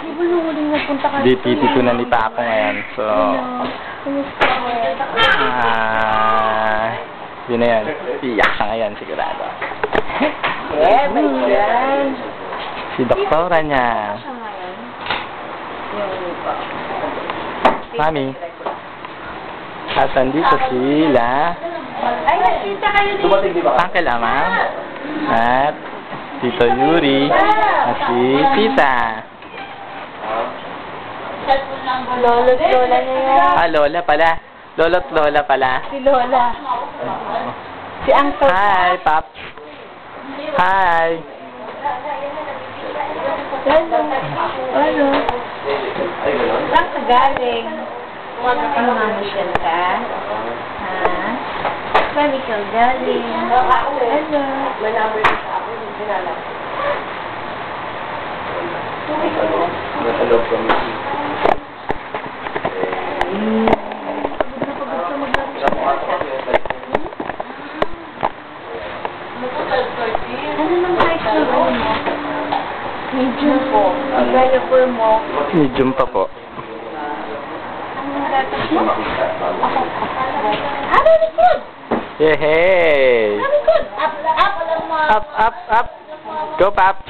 Di ba yung huling nagpunta ka? DPP2 na ni Papa ngayon. So, yun na yan. Iyak siya ngayon, sigurado. Yeah, my friend. Si doktora niya. Mami. At andito sila. Ay, nakita kayo dito. Uncle Amang. At Tito Yuri. At si Tita. Lolo't lola niya. Ah, Lola pala. Lolo't Lola pala. Si Lola. Si Uncle. Hi, Paps. Hi. Hello. Hello. Saan ka galing? Ano nga masyal ka? Ha? Saan ikaw galing? Hello. Natalog kami. Ano nang height na mo? Medium po. Ang developer mo. Medium pa po. Anong gatas mo? Ah, very good! Yehey! Very good! Up, up! Up, up, up! Go, Paps!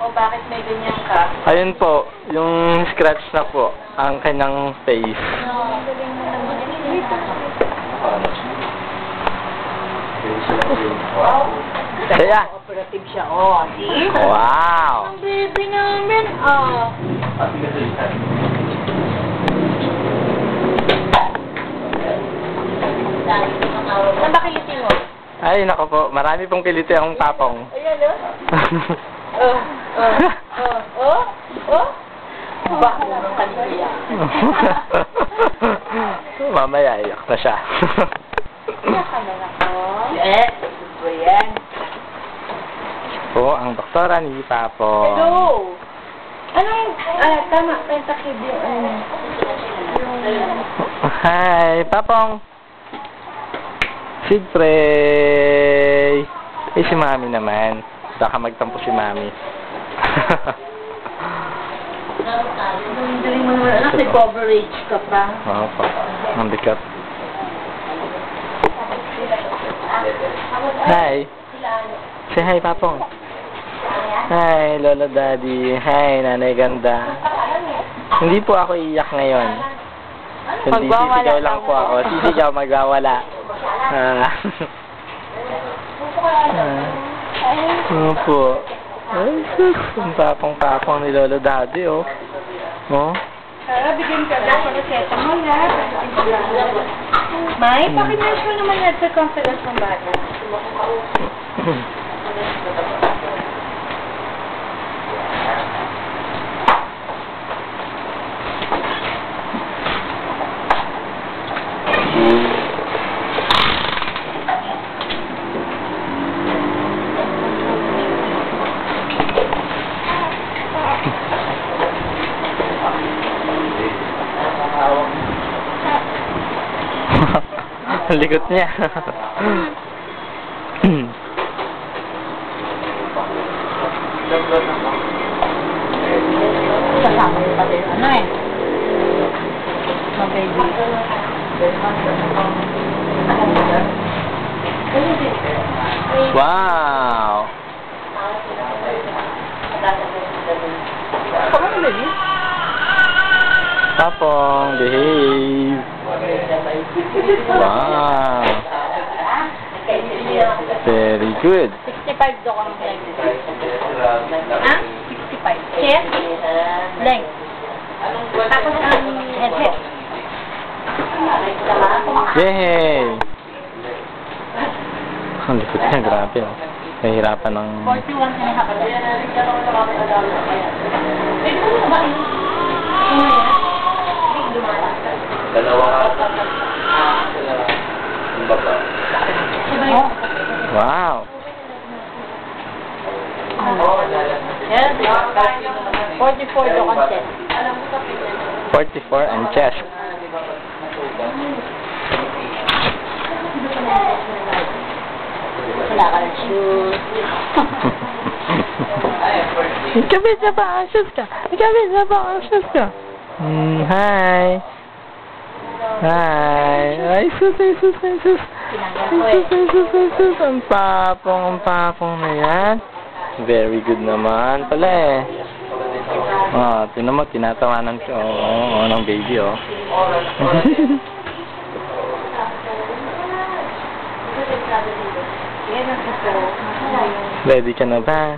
O bakit may ganyan ka? Ayun po, yung scratch na po, ang kanyang face. Ang galing mo naman. Kaya! Operative siya, oh. See? Wow! Ang baby namin, oh. Saan ba kiliti mo? Ay, nako po, marami pong kiliti ang papong. Ayan, oh. Oh. Bako ng kanila. Mamaya, iyak na siya. Iyak ka na ako. Yes, ito yan. Po, ang doktora ni Papo. Hello! Anong, tama, pentakid yung ano. Hi, Papong! Sigpray! Eh, si Mami naman. Baka magtampo si Mami. Galing mo naman, anak, may coverage ka pa. Oo po. Ang bigat. Hi! Say hi, Papong. Hi, Lola Daddy. Hi, Nanay Ganda. Hindi po ako iiyak ngayon. Hindi, sisigaw lang po ako. Sisigaw, magwawala. Ano po? Ay, sus. Ang papong-papong ni Lola Daddy, oh. Oh? Tara, bigyan ka lang para seta mo, ha? May, pakinas mo naman yan sa confidence ng bata. Likot niya. Kasama yung pati, ano eh? Mababy. Wow! Come on, baby. Papong, behave. Wow. Very good. 65 do kang length. Ha? 65. Chest? Length. Tapos ang headset. Yay! Ang likot niya, grabe. Oh. Nahihirapan ng... 41 and a half. Wow! 44 do kang chest. 44 and chest. Wala ka ng shoes. Ikabit na ba ang shoes ka? Ikabit na ba ang shoes ka? Hi. Hi. Ay, sus, ay, sus, ay, sus. Ay, sus, ay, sus, ay, sus. Ang papong na yan. Very good naman pala eh. Oh, tinan mo, tinatawanan ko. Oo, ng baby, oh. Ready ka na ba?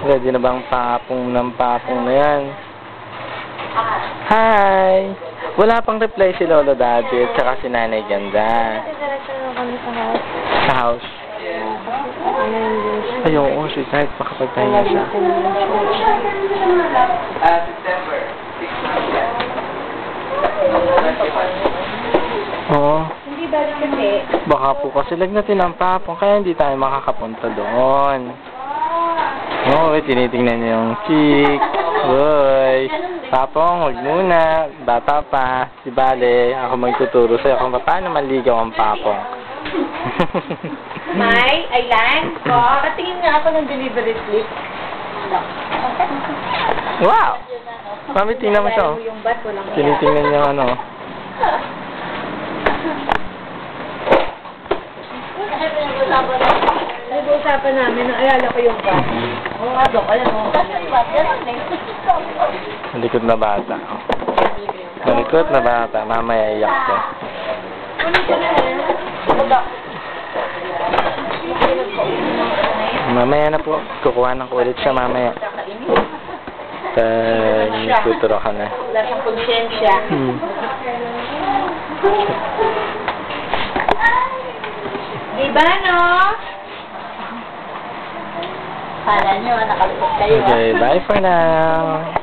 Ready na bang papong na yan? Hi! Wala pang reply si Lolo Daddy at saka si Nanay Ganda. Sa house? Ay, oo, si kahit makapagpahinga siya. September 6. Oo. Hindi balik kasi. Baka po kasi lagnatin ang papong kaya hindi tayo makakapunta doon. Oo, tinitingnan niyo yung chick. Uy, papong, huwag muna. Bata pa. Si Bale, ako magtuturo sa'yo kung paano maligaw ang papong. May, Aylan, ko. Patingin nga ako ng delivery slip. Wow! Mami, tingnan mo siya. Oh. Yung bat, walang Tinitingnan niya ano. Nag-uusapan namin, naalala ko yung bat. Oo nga, Dok, alam mo. Malikot na bata. Malikot na bata. Mamaya iyak ko. Mamaya na po. Kukuhanan ko ulit siya mamaya. Tuturo ka na. Wala siyang konsensya. Diba, no? Kala nyo, nakalipot kayo. Okay, bye for now.